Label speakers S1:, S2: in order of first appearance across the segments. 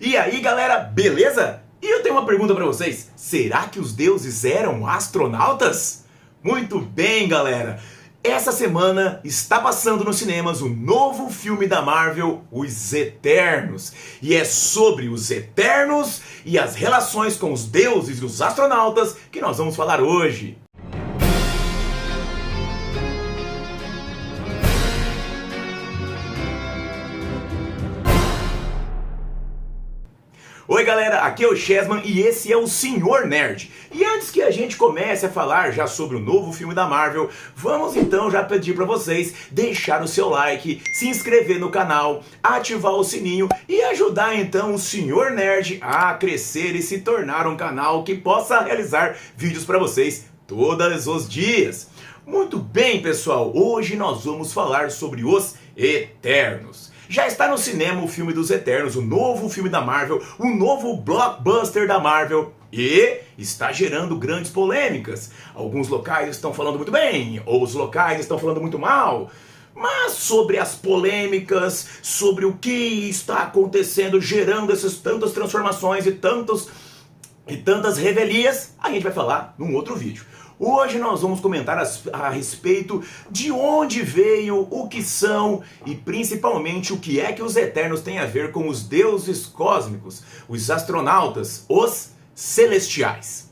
S1: E aí galera, beleza? E eu tenho uma pergunta pra vocês, será que os deuses eram astronautas? Muito bem galera, essa semana está passando nos cinemas o novo filme da Marvel, Os Eternos. E é sobre os Eternos e as relações com os deuses e os astronautas que nós vamos falar hoje. Oi galera, aqui é o Chessman e esse é o Senhor Nerd. E antes que a gente comece a falar já sobre o novo filme da Marvel, vamos então já pedir para vocês deixar o seu like, se inscrever no canal, ativar o sininho e ajudar então o Senhor Nerd a crescer e se tornar um canal que possa realizar vídeos para vocês todos os dias. Muito bem pessoal, hoje nós vamos falar sobre os Eternos. Já está no cinema o filme dos Eternos, o novo filme da Marvel, o novo blockbuster da Marvel e está gerando grandes polêmicas. Alguns locais estão falando muito bem, outros locais estão falando muito mal. Mas sobre as polêmicas, sobre o que está acontecendo, gerando essas tantas transformações e tantas revelias, a gente vai falar num outro vídeo. Hoje nós vamos comentar a respeito de onde veio, o que são e principalmente o que é que os Eternos têm a ver com os deuses cósmicos, os astronautas, os celestiais.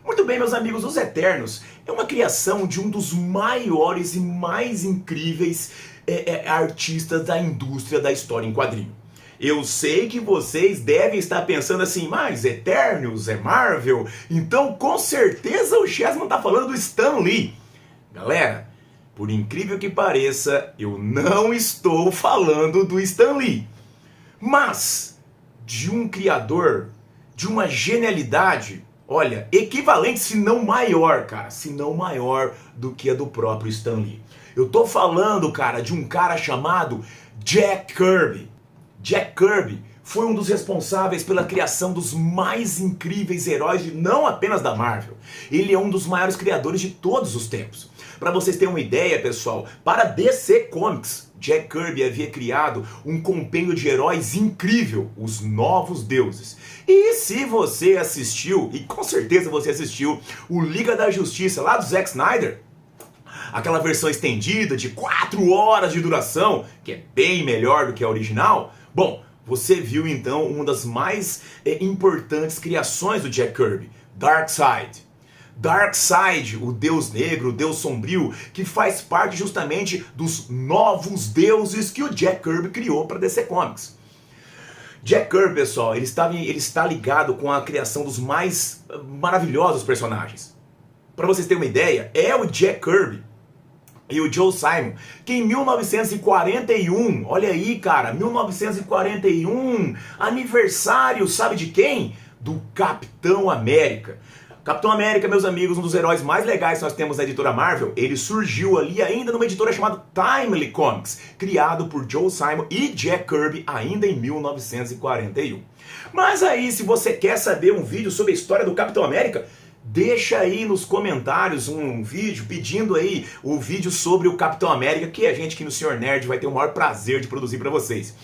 S1: Muito bem, meus amigos, os Eternos é uma criação de um dos maiores e mais incríveis artistas da indústria da história em quadrinho. Eu sei que vocês devem estar pensando assim, mas Eternos é Marvel, então com certeza o Chessman está falando do Stan Lee. Galera, por incrível que pareça, eu não estou falando do Stan Lee, mas de um criador, de uma genialidade, olha, equivalente, se não maior, cara, se não maior do que a do próprio Stan Lee. Eu tô falando, cara, de um cara chamado Jack Kirby. Jack Kirby foi um dos responsáveis pela criação dos mais incríveis heróis, não apenas da Marvel. Ele é um dos maiores criadores de todos os tempos. Para vocês terem uma ideia, pessoal, para a DC Comics, Jack Kirby havia criado um compêndio de heróis incrível, os Novos Deuses. E se você assistiu, e com certeza você assistiu, o Liga da Justiça lá do Zack Snyder, aquela versão estendida de 4 horas de duração, que é bem melhor do que a original, bom, você viu então uma das mais importantes criações do Jack Kirby, Darkseid. Darkseid, o deus negro, o deus sombrio, que faz parte justamente dos novos deuses que o Jack Kirby criou para DC Comics. Jack Kirby, pessoal, ele está ligado com a criação dos mais maravilhosos personagens. Para vocês terem uma ideia, é o Jack Kirby e o Joe Simon, que em 1941, olha aí cara, 1941, aniversário, sabe de quem? Do Capitão América. Capitão América, meus amigos, um dos heróis mais legais que nós temos na editora Marvel, ele surgiu ali ainda numa editora chamada Timely Comics, criado por Joe Simon e Jack Kirby ainda em 1941. Mas aí, se você quer saber um vídeo sobre a história do Capitão América, deixa aí nos comentários um vídeo pedindo aí o vídeo sobre o Capitão América, que a gente aqui no Senhor Nerd vai ter o maior prazer de produzir pra vocês.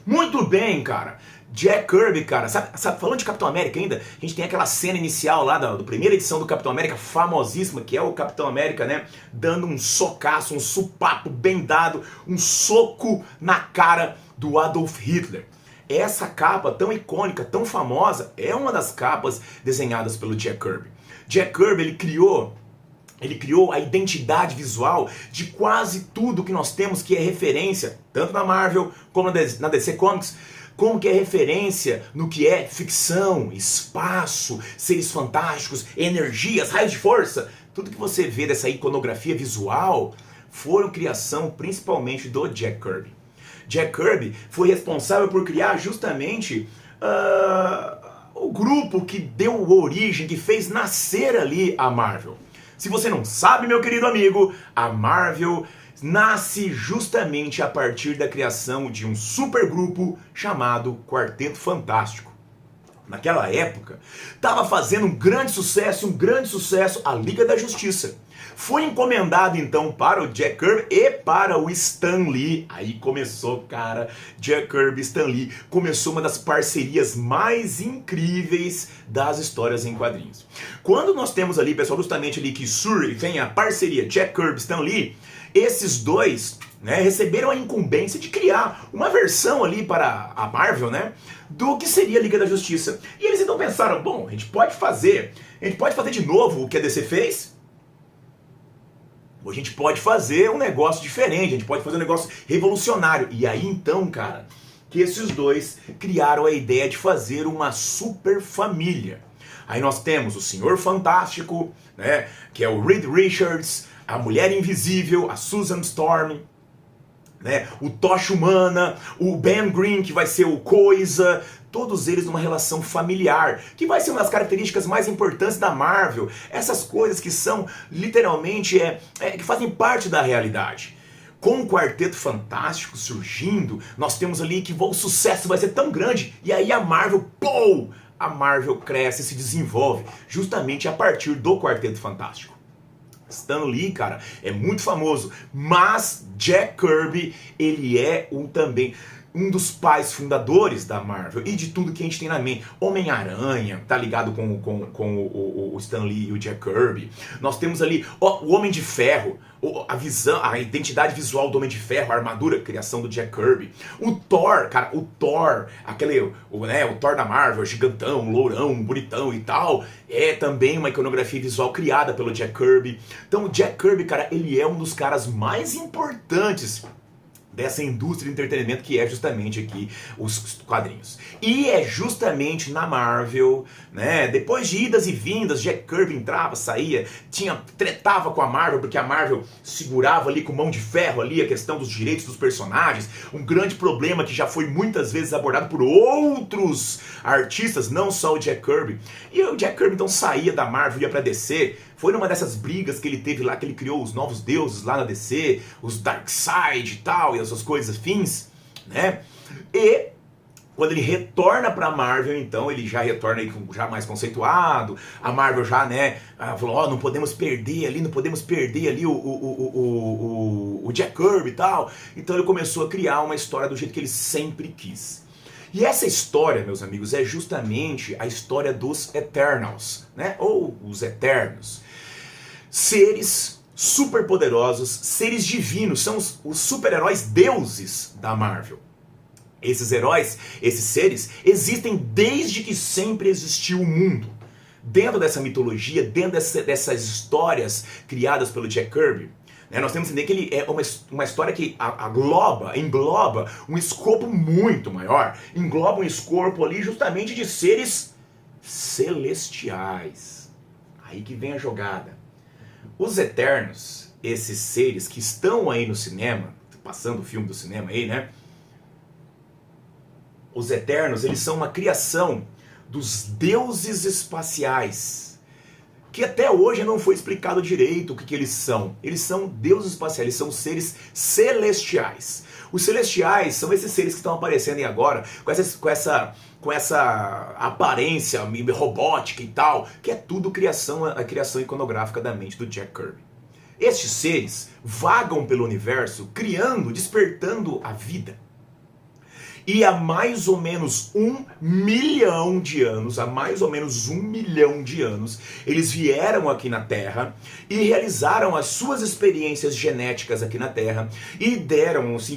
S1: Muito bem, cara. Jack Kirby, cara, sabe, falando de Capitão América ainda, a gente tem aquela cena inicial lá da primeira edição do Capitão América, famosíssima, que é o Capitão América, né, dando um socaço, um supapo bem dado, um soco na cara do Adolf Hitler. Essa capa tão icônica, tão famosa, é uma das capas desenhadas pelo Jack Kirby. Jack Kirby, ele criou a identidade visual de quase tudo que nós temos que é referência, tanto na Marvel como na DC Comics, como que é referência no que é ficção, espaço, seres fantásticos, energias, raios de força. Tudo que você vê dessa iconografia visual foram criação principalmente do Jack Kirby. Jack Kirby foi responsável por criar justamente o grupo que deu origem, que fez nascer ali a Marvel. Se você não sabe, meu querido amigo, a Marvel nasce justamente a partir da criação de um supergrupo chamado Quarteto Fantástico. naquela época, estava fazendo um grande sucesso, a Liga da Justiça. Foi encomendado então para o Jack Kirby e para o Stan Lee. Aí começou, cara, Jack Kirby e Stan Lee. Começou uma das parcerias mais incríveis das histórias em quadrinhos. Quando nós temos ali, pessoal, justamente ali que vem a parceria Jack Kirby e Stan Lee, esses dois, né, receberam a incumbência de criar uma versão ali para a Marvel, né, do que seria a Liga da Justiça. E eles então pensaram, bom, a gente pode fazer de novo o que a DC fez. A gente pode fazer um negócio diferente, a gente pode fazer um negócio revolucionário. E aí então, cara, que esses dois criaram a ideia de fazer uma super família. Aí nós temos o Senhor Fantástico, né, que é o Reed Richards, a Mulher Invisível, a Susan Storm, né, o Tocha Humana, o Ben Grimm, que vai ser o Coisa, todos eles numa relação familiar, que vai ser uma das características mais importantes da Marvel. Essas coisas que são literalmente que fazem parte da realidade. Com o Quarteto Fantástico surgindo, nós temos ali que o sucesso vai ser tão grande, e aí a Marvel, a Marvel cresce e se desenvolve justamente a partir do Quarteto Fantástico. Stan Lee, cara, é muito famoso, mas Jack Kirby, ele é também um dos pais fundadores da Marvel e de tudo que a gente tem na mente. Homem-Aranha, tá ligado com o Stan Lee e o Jack Kirby. Nós temos ali o Homem de Ferro, a visão, a identidade visual do Homem de Ferro, a armadura, a criação do Jack Kirby. O Thor, cara, o Thor Thor da Marvel, gigantão, lourão, bonitão e tal, é também uma iconografia visual criada pelo Jack Kirby. Então o Jack Kirby, cara, ele é um dos caras mais importantes dessa indústria de entretenimento que é justamente aqui os quadrinhos. E é justamente na Marvel, né, depois de idas e vindas, Jack Kirby entrava, saía, tretava com a Marvel, porque a Marvel segurava ali com mão de ferro ali a questão dos direitos dos personagens, um grande problema que já foi muitas vezes abordado por outros artistas, não só o Jack Kirby. E o Jack Kirby então saía da Marvel, ia pra DC. Foi numa dessas brigas que ele teve lá, que ele criou os novos deuses lá na DC, os Darkseid e tal, e essas coisas afins, né? E quando ele retorna pra Marvel, então, ele já retorna aí já mais conceituado, a Marvel já, né, falou, não podemos perder ali o Jack Kirby e tal. Então ele começou a criar uma história do jeito que ele sempre quis. E essa história, meus amigos, é justamente a história dos Eternals, né? Ou os Eternos. Seres superpoderosos, seres divinos, são os super-heróis deuses da Marvel. Esses heróis, esses seres, existem desde que sempre existiu o mundo. Dentro dessa mitologia, dentro dessas histórias criadas pelo Jack Kirby, nós temos que entender que ele é uma história que engloba um escopo muito maior. Engloba um escopo ali justamente de seres celestiais. Aí que vem a jogada. Os Eternos, esses seres que estão aí no cinema, passando o filme do cinema aí, né? Os Eternos, eles são uma criação dos deuses espaciais, que até hoje não foi explicado direito o que eles são. Eles são deuses espaciais, eles são seres celestiais. Os celestiais são esses seres que estão aparecendo aí agora, com essa aparência robótica e tal, que é tudo a criação iconográfica da mente do Jack Kirby. Estes seres vagam pelo universo, despertando a vida. E há mais ou menos 1 milhão de anos, eles vieram aqui na Terra e realizaram as suas experiências genéticas aqui na Terra e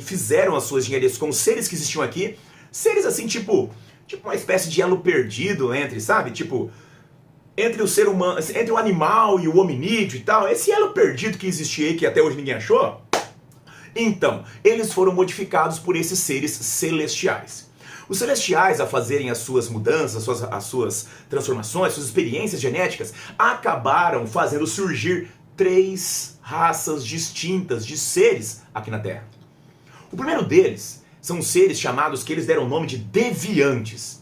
S1: fizeram as suas engenharias com os seres que existiam aqui, seres assim, tipo uma espécie de elo perdido entre o ser humano, entre o animal e o hominídeo e tal, esse elo perdido que existia aí, que até hoje ninguém achou. Então, eles foram modificados por esses seres celestiais. Os celestiais, a fazerem as suas mudanças, as suas transformações, suas experiências genéticas, acabaram fazendo surgir 3 raças distintas de seres aqui na Terra. O primeiro deles são seres chamados, que eles deram o nome de deviantes.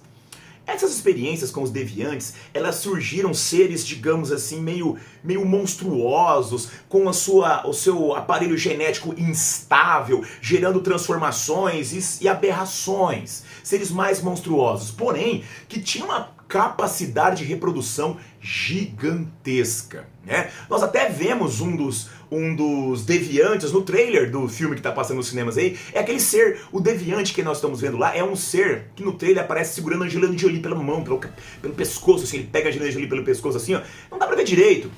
S1: Essas experiências com os deviantes, elas surgiram seres, digamos assim, meio monstruosos, com o seu aparelho genético instável, gerando transformações e aberrações. Seres mais monstruosos, porém, que tinham uma capacidade de reprodução gigantesca, né? Nós até vemos um dos deviantes no trailer do filme que está passando nos cinemas aí. É aquele ser, o deviante que nós estamos vendo lá, é um ser que no trailer aparece segurando a Angelina Jolie pela mão, pelo pescoço, assim, ele pega a Angelina Jolie pelo pescoço assim, ó. Não dá pra ver direito,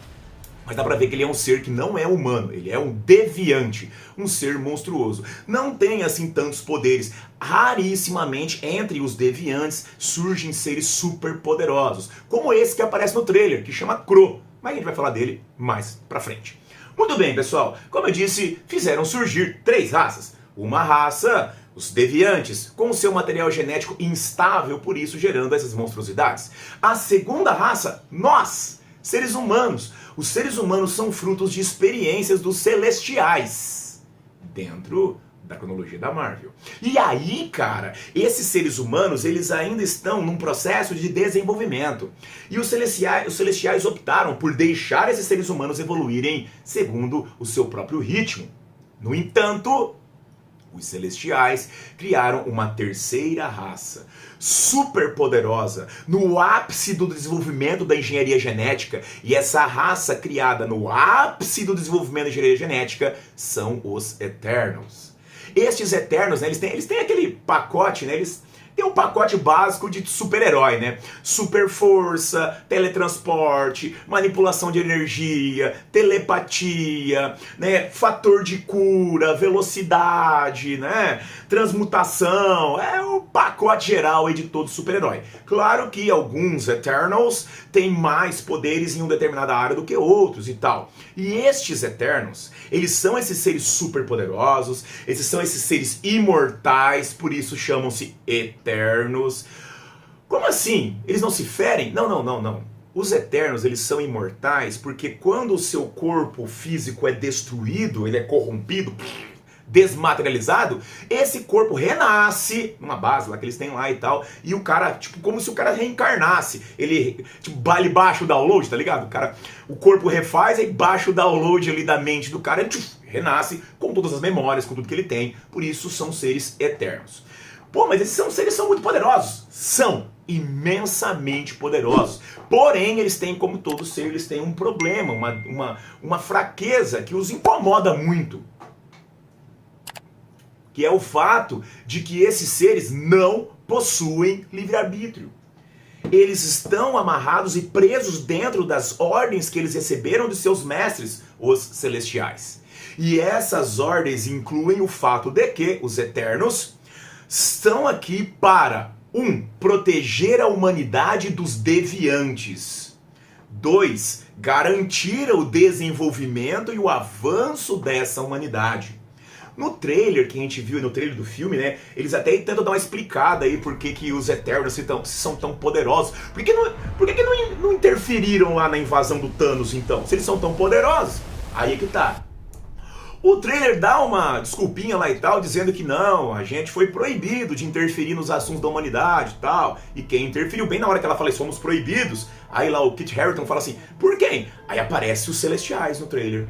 S1: mas dá pra ver que ele é um ser que não é humano, ele é um deviante, um ser monstruoso. Não tem assim tantos poderes. Rarissimamente entre os deviantes surgem seres super poderosos, como esse que aparece no trailer, que chama Crow. Mas a gente vai falar dele mais pra frente. Muito bem, pessoal, como eu disse, fizeram surgir 3 raças. Uma raça, os deviantes, com seu material genético instável, por isso gerando essas monstruosidades. A segunda raça, nós, seres humanos. Os seres humanos são frutos de experiências dos celestiais, dentro da cronologia da Marvel. E aí, cara, esses seres humanos, eles ainda estão num processo de desenvolvimento. E os celestiais optaram por deixar esses seres humanos evoluírem segundo o seu próprio ritmo. No entanto, os celestiais criaram uma terceira raça, super poderosa, no ápice do desenvolvimento da engenharia genética. E essa raça criada no ápice do desenvolvimento da engenharia genética são os Eternals. Estes Eternos, né, eles têm aquele pacote, né, eles têm um pacote básico de super-herói, né? Super força, teletransporte, manipulação de energia, telepatia, né? Fator de cura, velocidade, né? Transmutação, é o pacote geral aí de todo super-herói. Claro que alguns Eternals têm mais poderes em uma determinada área do que outros e tal. E estes Eternos, eles são esses seres super poderosos, esses são esses seres imortais, por isso chamam-se Eternos. Como assim? Eles não se ferem? Não. Os Eternos, eles são imortais porque quando o seu corpo físico é destruído, ele é corrompido, desmaterializado, esse corpo renasce numa base lá que eles têm lá e tal, e o cara, tipo, como se o cara reencarnasse. Ele, tipo, baixa o download, tá ligado? O corpo refaz, aí baixa o download ali da mente do cara, ele renasce com todas as memórias, com tudo que ele tem. Por isso são seres eternos. Pô, mas esses seres são muito poderosos. São imensamente poderosos. Porém, eles têm, como todo ser, eles têm um problema, uma fraqueza que os incomoda muito. Que é o fato de que esses seres não possuem livre-arbítrio. Eles estão amarrados e presos dentro das ordens que eles receberam de seus mestres, os celestiais. E essas ordens incluem o fato de que os Eternos estão aqui para 1. Proteger a humanidade dos deviantes. 2. Garantir o desenvolvimento e o avanço dessa humanidade. No trailer que a gente viu, no trailer do filme, né, eles até tentam dar uma explicada aí por que os Eternos são tão poderosos. Por que não interferiram lá na invasão do Thanos, então? Se eles são tão poderosos, aí é que tá. O trailer dá uma desculpinha lá e tal, dizendo que não, a gente foi proibido de interferir nos assuntos da humanidade e tal. E quem interferiu bem na hora que ela fala, somos proibidos, aí lá o Kit Harington fala assim, por quem? Aí aparece os Celestiais no trailer.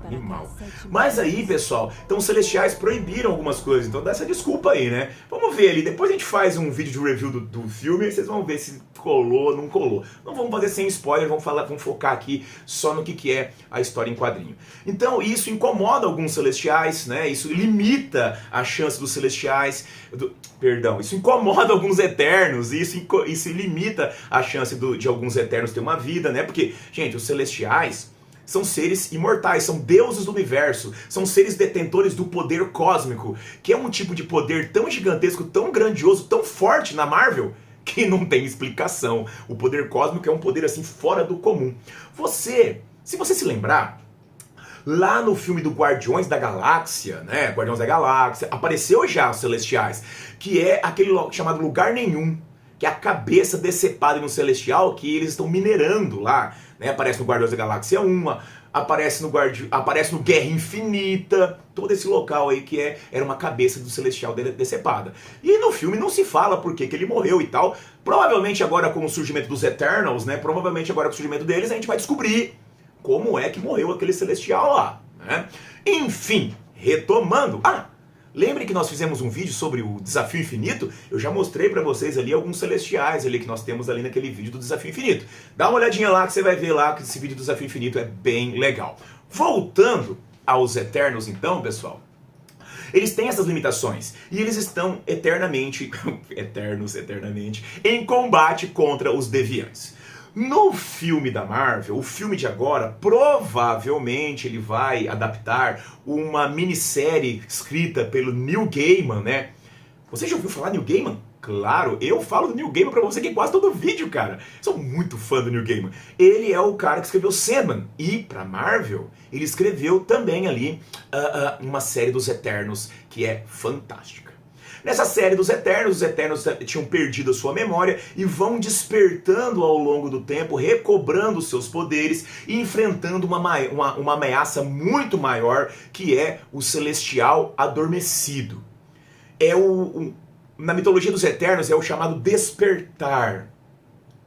S1: Animal. Mas aí, pessoal, então os Celestiais proibiram algumas coisas, então dá essa desculpa aí, né? Vamos ver ali, depois a gente faz um vídeo de review do filme e vocês vão ver se colou ou não colou. Não vamos fazer sem spoiler, vamos focar aqui só no que é a história em quadrinho. Então isso incomoda alguns Celestiais, né? Isso limita a chance dos Celestiais, isso incomoda alguns Eternos, e isso limita a chance de alguns Eternos ter uma vida, né? Porque, gente, os Celestiais são seres imortais, são deuses do universo, são seres detentores do poder cósmico, que é um tipo de poder tão gigantesco, tão grandioso, tão forte na Marvel, que não tem explicação. O poder cósmico é um poder assim fora do comum. Se você se lembrar, lá no filme do Guardiões da Galáxia, né, Guardiões da Galáxia, apareceu já os Celestiais, que é aquele chamado Lugar Nenhum, que é a cabeça decepada no Celestial, que eles estão minerando lá, né? Aparece no Guardiões da Galáxia 1, aparece no Guerra Infinita, todo esse local aí que era uma cabeça do Celestial decepada. E no filme não se fala por que ele morreu e tal. Provavelmente agora com o surgimento dos Eternals, né? Provavelmente agora com o surgimento deles a gente vai descobrir como é que morreu aquele Celestial lá, né? Enfim, retomando. Lembre que nós fizemos um vídeo sobre o Desafio Infinito? Eu já mostrei para vocês ali alguns celestiais ali que nós temos ali naquele vídeo do Desafio Infinito. Dá uma olhadinha lá que você vai ver lá que esse vídeo do Desafio Infinito é bem legal. Voltando aos Eternos então, pessoal, eles têm essas limitações e eles estão eternamente em combate contra os deviantes. No filme da Marvel, o filme de agora, provavelmente ele vai adaptar uma minissérie escrita pelo Neil Gaiman, né? Você já ouviu falar Neil Gaiman? Claro, eu falo do Neil Gaiman pra você aqui em quase todo vídeo, cara. Sou muito fã do Neil Gaiman. Ele é o cara que escreveu Sandman. E pra Marvel, ele escreveu também ali uma série dos Eternos que é fantástica. Nessa série dos Eternos, os Eternos tinham perdido a sua memória e vão despertando ao longo do tempo, recobrando seus poderes e enfrentando uma ameaça muito maior, que é o Celestial Adormecido. Na mitologia dos Eternos é o chamado Despertar.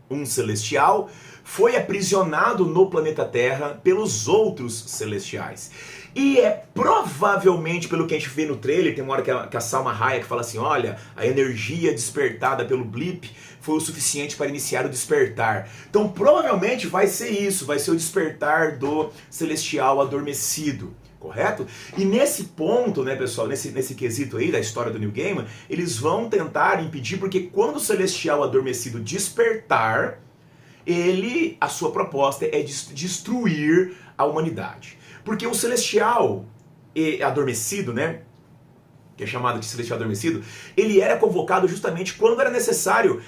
S1: Um Celestial foi aprisionado no planeta Terra pelos outros Celestiais. E é provavelmente, pelo que a gente vê no trailer, tem uma hora que a Salma Hayek fala assim, olha, a energia despertada pelo blip foi o suficiente para iniciar o despertar. Então provavelmente vai ser isso, vai ser o despertar do Celestial Adormecido. Correto? E nesse ponto, né, pessoal, nesse quesito aí da história do Neil Gaiman, eles vão tentar impedir, porque quando o Celestial Adormecido despertar, a sua proposta é destruir a humanidade. Porque o Celestial Adormecido, né, que é chamado de Celestial Adormecido, ele era convocado justamente quando era necessário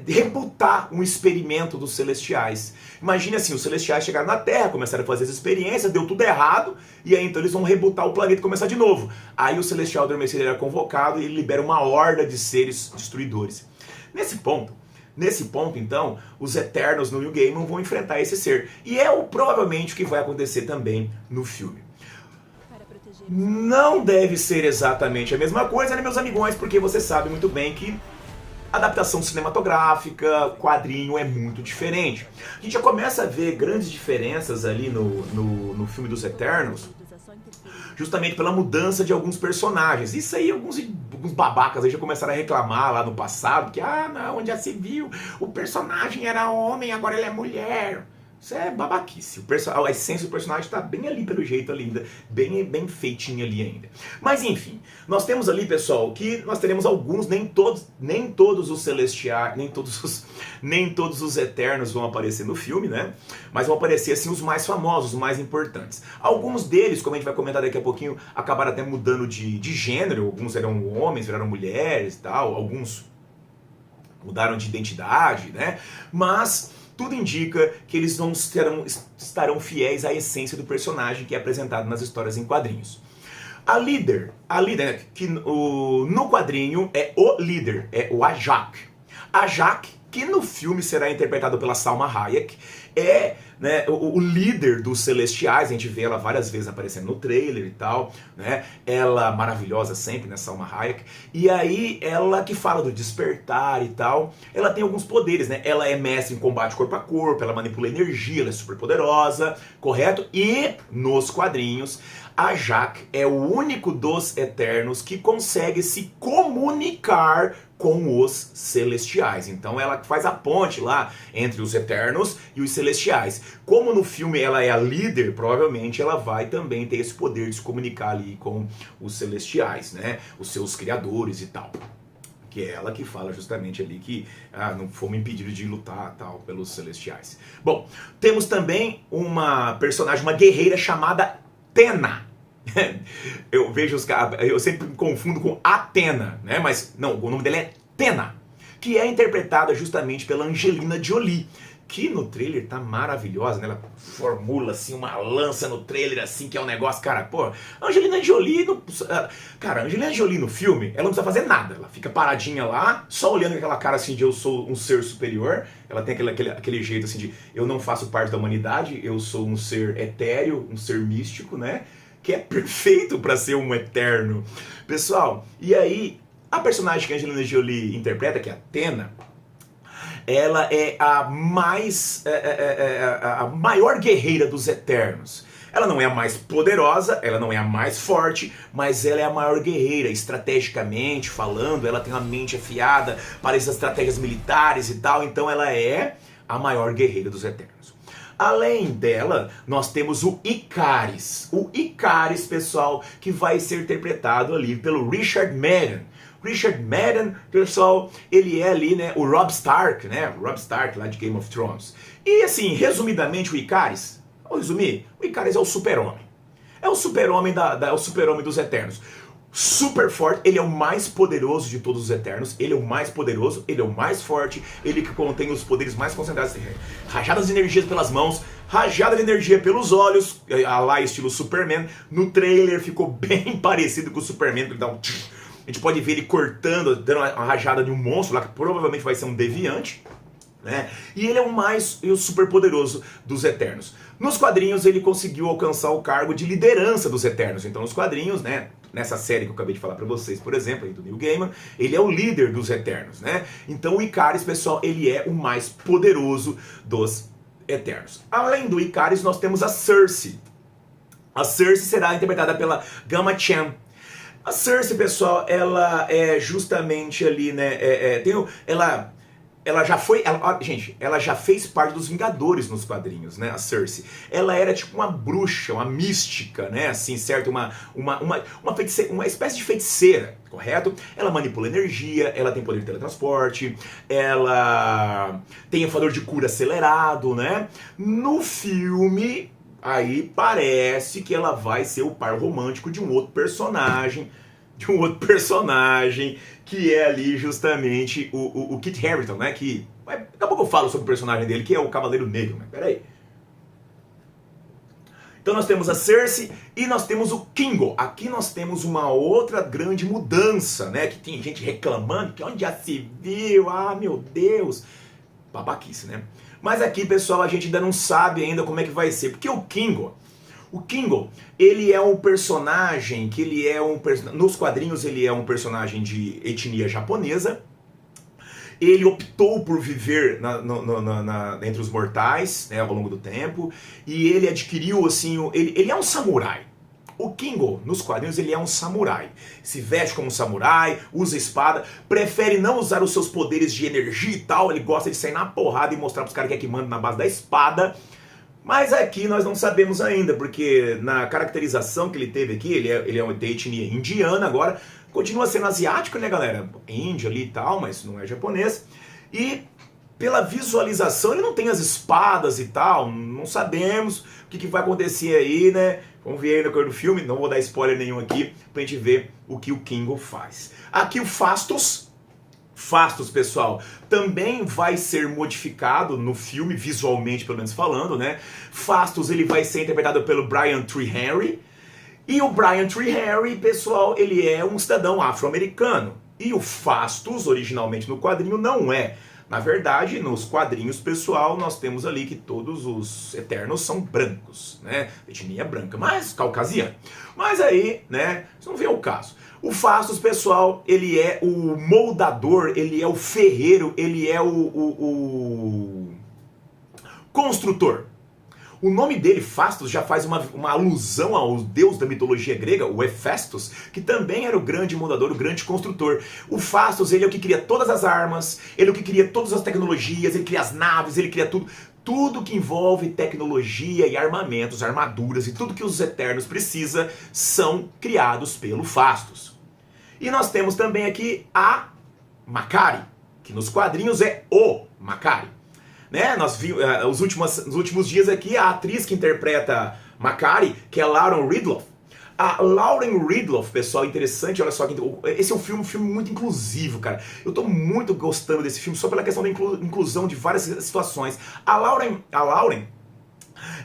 S1: rebutar um experimento dos Celestiais. Imagine assim, os Celestiais chegaram na Terra, começaram a fazer as experiências, deu tudo errado, e aí então eles vão rebutar o planeta e começar de novo. Aí o Celestial Adormecido era convocado e ele libera uma horda de seres destruidores. Nesse ponto, então, os Eternos no Neil Gaiman vão enfrentar esse ser. E é provavelmente o que vai acontecer também no filme. Não deve ser exatamente a mesma coisa, né, meus amigões? Porque você sabe muito bem que adaptação cinematográfica, quadrinho é muito diferente. A gente já começa a ver grandes diferenças ali no filme dos Eternos, justamente pela mudança de alguns personagens. Isso aí, alguns babacas aí já começaram a reclamar lá no passado, que, não, onde já se viu, o personagem era homem, agora ele é mulher. Isso é babaquice. A essência do personagem está bem ali pelo jeito ali ainda, bem feitinha ali ainda. Mas enfim, nós temos ali, pessoal, que nós teremos alguns, nem todos os celestiais, nem todos os Eternos vão aparecer no filme, né? Mas vão aparecer assim os mais famosos, os mais importantes. Alguns deles, como a gente vai comentar daqui a pouquinho, acabaram até mudando de gênero. Alguns eram homens, viraram mulheres e tal. Alguns mudaram de identidade, né? Mas tudo indica que eles não estarão fiéis à essência do personagem que é apresentado nas histórias em quadrinhos. A líder, que no quadrinho é o líder, é o Ajak. Ajak, que no filme será interpretado pela Salma Hayek, é, né, o líder dos Celestiais. A gente vê ela várias vezes aparecendo no trailer e tal, né? Ela maravilhosa sempre, né, Salma Hayek. E aí ela que fala do despertar e tal, ela tem alguns poderes, né? Ela é mestre em combate corpo a corpo, ela manipula energia, ela é super poderosa, correto? E nos quadrinhos, a Ajak é o único dos Eternos que consegue se comunicar com os Celestiais. Então ela faz a ponte lá entre os Eternos e os Celestiais. Como no filme ela é a líder, provavelmente ela vai também ter esse poder de se comunicar ali com os Celestiais, né? Os seus criadores e tal. Que é ela que fala justamente ali que não fomos impedidos de lutar tal pelos Celestiais. Bom, temos também uma personagem, uma guerreira chamada Tena. Eu sempre me confundo com Atena, né? Mas não, o nome dela é Tena, que é interpretada justamente pela Angelina Jolie, que no trailer tá maravilhosa, né? Ela formula assim uma lança no trailer assim, que é um negócio, cara, pô, Angelina Jolie no filme, ela não precisa fazer nada, ela fica paradinha lá, só olhando com aquela cara assim de eu sou um ser superior. Ela tem aquele jeito assim de eu não faço parte da humanidade, eu sou um ser etéreo, um ser místico, né? Que é perfeito para ser um Eterno. Pessoal, e aí, a personagem que a Angelina Jolie interpreta, que é a Tena, ela é a maior guerreira dos Eternos. Ela não é a mais poderosa, ela não é a mais forte, mas ela é a maior guerreira, estrategicamente falando, ela tem uma mente afiada para essas estratégias militares e tal, então ela é a maior guerreira dos Eternos. Além dela, nós temos o Ikaris. O Ikaris, pessoal, que vai ser interpretado ali pelo Richard Madden. Richard Madden, pessoal, ele é ali, né, o Robb Stark, né, Robb Stark lá de Game of Thrones. E assim, resumidamente, o Ikaris, vou resumir, o Ikaris é o super-homem. É o super-homem é o super-homem dos Eternos. Super forte, ele é o mais poderoso de todos os Eternos, ele é o mais poderoso, ele é o mais forte, ele que contém os poderes mais concentrados, rajadas de energias pelas mãos, rajada de energia pelos olhos, lá estilo Superman. No trailer ficou bem parecido com o Superman, ele dá um... A gente pode ver ele cortando, dando uma rajada de um monstro lá, que provavelmente vai ser um deviante, né? E ele é o super poderoso dos Eternos. Nos quadrinhos ele conseguiu alcançar o cargo de liderança dos Eternos. Então nos quadrinhos, né, nessa série que eu acabei de falar pra vocês, por exemplo, aí do Neil Gaiman, ele é o líder dos Eternos, né? Então o Ikaris, pessoal, ele é o mais poderoso dos Eternos. Além do Ikaris, nós temos a Cersei. A Cersei será interpretada pela Gemma Chan. A Cersei, pessoal, ela é justamente ali, né, ela já foi, gente, ela já fez parte dos Vingadores nos quadrinhos, né, a Cersei. Ela era tipo uma bruxa, uma mística, né, assim, certo? Uma espécie de feiticeira, correto? Ela manipula energia, ela tem poder de teletransporte, ela tem um fator de cura acelerado, né? No filme, aí parece que ela vai ser o par romântico de um outro personagem, que é ali justamente o Kit Harington, né? Que daqui a pouco eu falo sobre o personagem dele, que é o Cavaleiro Negro, mas peraí. Então nós temos a Cersei e nós temos o Kingo. Aqui nós temos uma outra grande mudança, né? Que tem gente reclamando que onde já se viu, ah meu Deus, babaquice, né? Mas aqui, pessoal, a gente ainda não sabe ainda como é que vai ser, porque o Kingo, ele é um personagem que nos quadrinhos ele é um personagem de etnia japonesa. Ele optou por viver entre os mortais, né, ao longo do tempo, e ele adquiriu assim, ele é um samurai. O Kingo, nos quadrinhos, ele é um samurai. Se veste como um samurai, usa espada, prefere não usar os seus poderes de energia e tal, ele gosta de sair na porrada e mostrar pros caras que é que manda na base da espada. Mas aqui nós não sabemos ainda, porque na caracterização que ele teve aqui, ele é de etnia indiana agora, continua sendo asiático, né, galera? Índia ali e tal, mas não é japonês. E pela visualização ele não tem as espadas e tal, não sabemos o que vai acontecer aí, né? Vamos ver aí no cor do filme, não vou dar spoiler nenhum aqui, pra gente ver o que o Kingo faz. Aqui o Phastos, pessoal, também vai ser modificado no filme, visualmente pelo menos falando, né? Phastos, ele vai ser interpretado pelo Brian Tyree Henry. E o Brian Tyree Henry, pessoal, ele é um cidadão afro-americano. E o Phastos, originalmente no quadrinho, não é. Na verdade, nos quadrinhos, pessoal, nós temos ali que todos os Eternos são brancos, né? Etnia branca, mas caucasiano. Mas aí, né, você não vê o caso. O Phastos, pessoal, ele é o moldador, ele é o ferreiro, ele é o construtor. O nome dele, Phastos, já faz uma alusão ao deus da mitologia grega, o Hephaestus, que também era o grande moldador, o grande construtor. O Phastos, ele é o que cria todas as armas, ele é o que cria todas as tecnologias, ele cria as naves, ele cria tudo. Tudo que envolve tecnologia e armamentos, armaduras e tudo que os Eternos precisam são criados pelo Phastos. E nós temos também aqui a Makkari, que nos quadrinhos é o Makkari. Né? Nós vimos nos últimos dias aqui a atriz que interpreta Makkari, que é Lauren Ridloff. A Lauren Ridloff, pessoal, interessante, olha só, esse é um filme muito inclusivo, cara. Eu tô muito gostando desse filme só pela questão da inclusão de várias situações. A Lauren,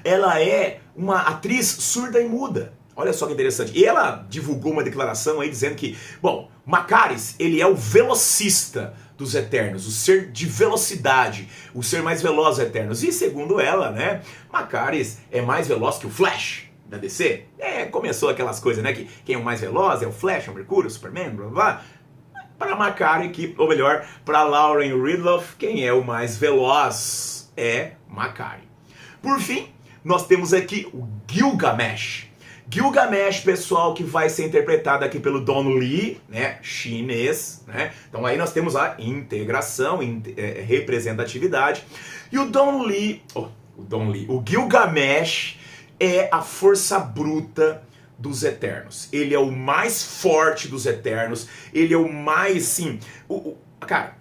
S1: ela é uma atriz surda e muda. Olha só que interessante. E ela divulgou uma declaração aí dizendo que, bom, Makkari, ele é o velocista dos Eternos, o ser de velocidade, o ser mais veloz dos Eternos. E segundo ela, né, Makkari é mais veloz que o Flash da DC. Começou aquelas coisas, né, que quem é o mais veloz é o Flash, o Mercúrio, o Superman, blá blá blá. Para Makkari, ou melhor, para Lauren Ridloff, quem é o mais veloz é Makkari. Por fim, nós temos aqui o Gilgamesh. Gilgamesh, pessoal, que vai ser interpretado aqui pelo Don Lee, né, chinês, né? Então aí nós temos a integração, representatividade. E o o Gilgamesh é a força bruta dos Eternos. Ele é o mais forte dos Eternos, ele é o mais, sim, cara,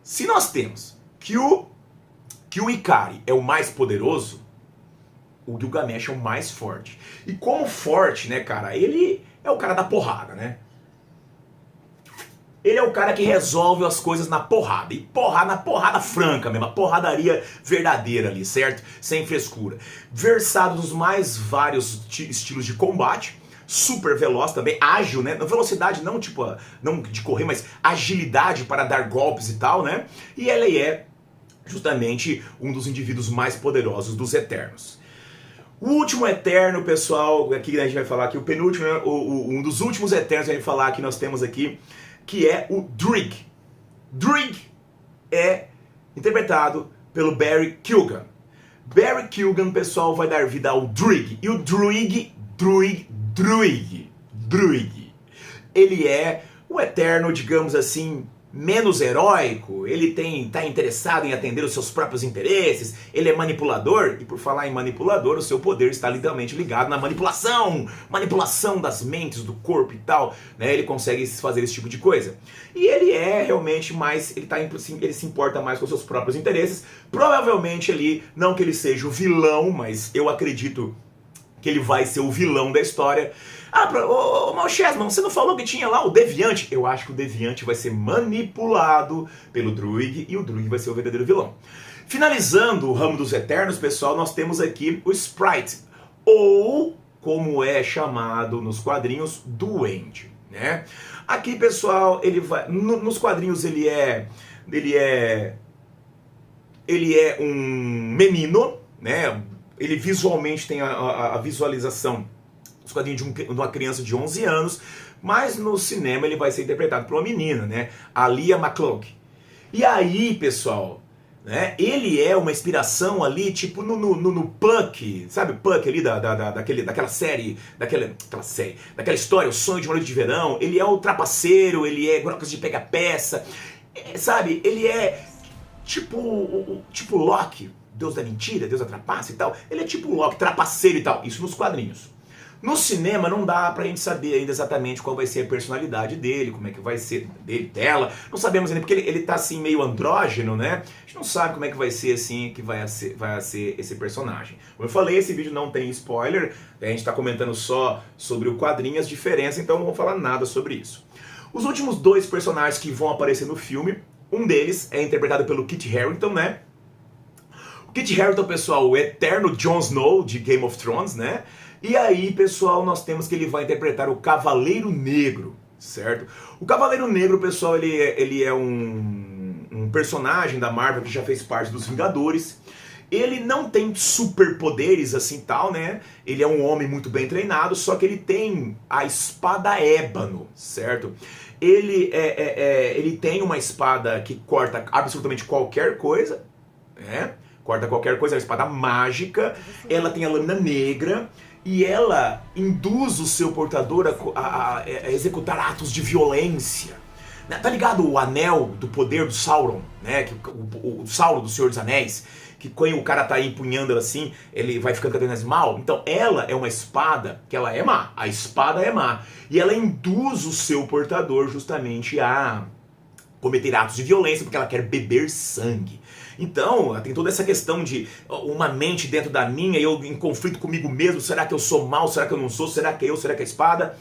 S1: se nós temos que o Ikari é o mais poderoso, o Gilgamesh é o mais forte. E como forte, né, cara, ele é o cara da porrada, né? Ele é o cara que resolve as coisas na porrada. E na porrada franca mesmo, a porradaria verdadeira ali, certo? Sem frescura. Versado nos mais vários estilos de combate. Super veloz também, ágil, né? Velocidade não tipo, não de correr, mas agilidade para dar golpes e tal, né? E ele é justamente um dos indivíduos mais poderosos dos Eternos. O último Eterno, pessoal, aqui a gente vai falar aqui, o penúltimo, né? Um dos últimos Eternos que a gente vai falar que nós temos aqui, que é o Druig. Druig é interpretado pelo Barry Keoghan. Barry Keoghan, pessoal, vai dar vida ao Druig. E o Druig, ele é o Eterno, digamos assim, menos heróico. Ele tá interessado em atender os seus próprios interesses. Ele é manipulador. E por falar em manipulador, o seu poder está literalmente ligado na manipulação das mentes, do corpo e tal, né? Ele consegue fazer esse tipo de coisa. E ele é realmente mais, ele se importa mais com seus próprios interesses. Provavelmente ali, não que ele seja o vilão, mas eu acredito que ele vai ser o vilão da história. Chesman, você não falou que tinha lá o Deviante? Eu acho que o Deviante vai ser manipulado pelo Druig e o Druig vai ser o verdadeiro vilão. Finalizando o ramo dos Eternos, pessoal, nós temos aqui o Sprite, ou como é chamado nos quadrinhos, Duende, né? Aqui, pessoal, ele vai nos quadrinhos ele é um menino, né? Ele visualmente tem a visualização dos quadrinhos de uma criança de 11 anos, mas no cinema ele vai ser interpretado por uma menina, né? A Lia McCloud. E aí, pessoal, né? Ele é uma inspiração ali, tipo no Puck, sabe Puck ali daquela série, daquela história, O Sonho de uma Noite de Verão. Ele é o trapaceiro, ele é Grocas de Pega-Peça, sabe? Ele é tipo Loki, Deus da mentira, Deus da trapaça e tal. Ele é tipo Loki, trapaceiro e tal. Isso nos quadrinhos. No cinema não dá pra gente saber ainda exatamente qual vai ser a personalidade dele, como é que vai ser dela. Não sabemos ainda, porque ele tá assim meio andrógeno, né? A gente não sabe como é que vai ser assim, que vai ser esse personagem. Como eu falei, esse vídeo não tem spoiler, a gente tá comentando só sobre o quadrinho, as diferenças, então não vou falar nada sobre isso. Os últimos dois personagens que vão aparecer no filme, um deles é interpretado pelo Kit Harington, né? O Kit Harington, pessoal, o eterno Jon Snow de Game of Thrones, né? E aí, pessoal, nós temos que ele vai interpretar o Cavaleiro Negro, certo? O Cavaleiro Negro, pessoal, ele é um personagem da Marvel que já fez parte dos Vingadores. Ele não tem superpoderes assim tal, né? Ele é um homem muito bem treinado, só que ele tem a espada ébano, certo? Ele tem uma espada que corta absolutamente qualquer coisa, né? Corta qualquer coisa, é uma espada mágica. Ela tem a lâmina negra e ela induz o seu portador a executar atos de violência. Tá ligado o anel do poder do Sauron, né? O Sauron do Senhor dos Anéis, que quando o cara tá aí empunhando ela assim, ele vai ficando cada vez mais mal. Então ela é uma espada que ela é má, a espada é má. E ela induz o seu portador justamente a cometer atos de violência porque ela quer beber sangue. Então, tem toda essa questão de uma mente dentro da minha, eu em conflito comigo mesmo, será que eu sou mal, será que eu não sou, será que será que a espada?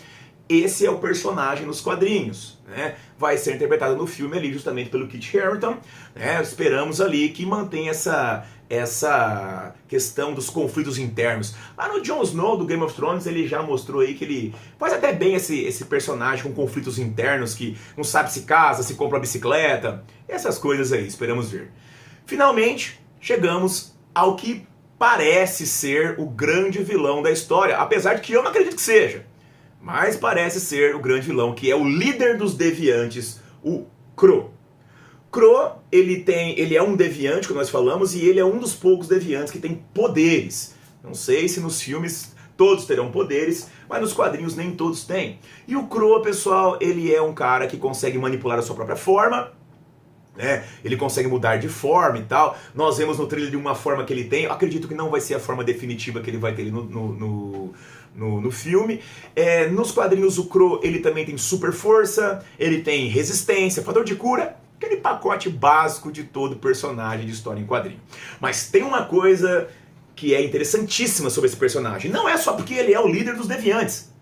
S1: Esse é o personagem nos quadrinhos, né? Vai ser interpretado no filme ali justamente pelo Kit Harington, né? Esperamos ali que mantenha essa questão dos conflitos internos. Lá no Jon Snow do Game of Thrones ele já mostrou aí que ele faz até bem esse personagem com conflitos internos, que não sabe se casa, se compra bicicleta, essas coisas aí, esperamos ver. Finalmente, chegamos ao que parece ser o grande vilão da história, apesar de que eu não acredito que seja. Mas parece ser o grande vilão, que é o líder dos deviantes, o Crow. Crow, ele é um deviante, como nós falamos, e ele é um dos poucos deviantes que tem poderes. Não sei se nos filmes todos terão poderes, mas nos quadrinhos nem todos têm. E o Crow, pessoal, ele é um cara que consegue manipular a sua própria forma, né? Ele consegue mudar de forma e tal. Nós vemos no trailer de uma forma que ele tem. Eu acredito que não vai ser a forma definitiva que ele vai ter no filme. Nos quadrinhos, o Crow, ele também tem super força, ele tem resistência, fator de cura, aquele pacote básico de todo personagem de história em quadrinho. Mas tem uma coisa que é interessantíssima sobre esse personagem. Não é só porque ele é o líder dos deviantes.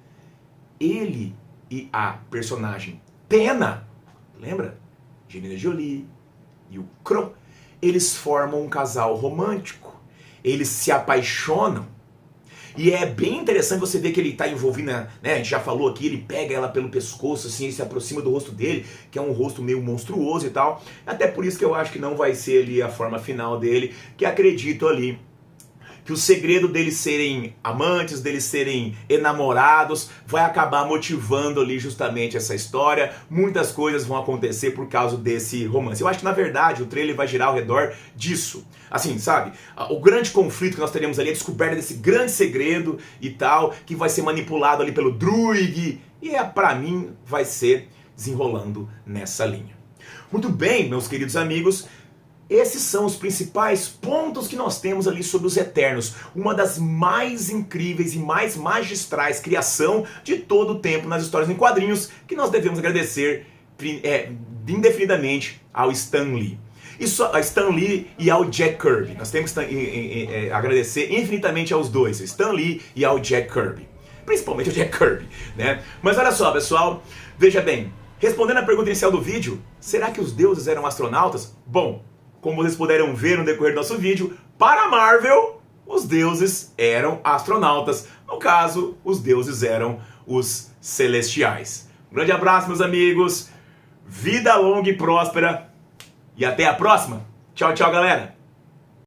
S1: Ele e a personagem Pena, lembra? Angelina Jolie e o Crow, eles formam um casal romântico. Eles se apaixonam. E é bem interessante você ver que ele está envolvido, né? A gente já falou aqui, ele pega ela pelo pescoço, assim, ele se aproxima do rosto dele, que é um rosto meio monstruoso e tal. Até por isso que eu acho que não vai ser ali a forma final dele, que acredito ali que o segredo deles serem amantes, deles serem enamorados, vai acabar motivando ali justamente essa história. Muitas coisas vão acontecer por causa desse romance. Eu acho que, na verdade, o trailer vai girar ao redor disso. Assim, sabe? O grande conflito que nós teremos ali é a descoberta desse grande segredo e tal, que vai ser manipulado ali pelo Druig. E pra mim, vai ser desenrolando nessa linha. Muito bem, meus queridos amigos. Esses são os principais pontos que nós temos ali sobre os Eternos. Uma das mais incríveis e mais magistrais criação de todo o tempo nas histórias em quadrinhos, que nós devemos agradecer indefinidamente ao Stan Lee. A Stan Lee e ao Jack Kirby. Nós temos que agradecer infinitamente aos dois, Stan Lee e ao Jack Kirby. Principalmente ao Jack Kirby, né? Mas olha só, pessoal, veja bem. Respondendo à pergunta inicial do vídeo, será que os deuses eram astronautas? Bom, como vocês puderam ver no decorrer do nosso vídeo, para a Marvel, os deuses eram astronautas. No caso, os deuses eram os celestiais. Um grande abraço, meus amigos. Vida longa e próspera. E até a próxima. Tchau, tchau, galera.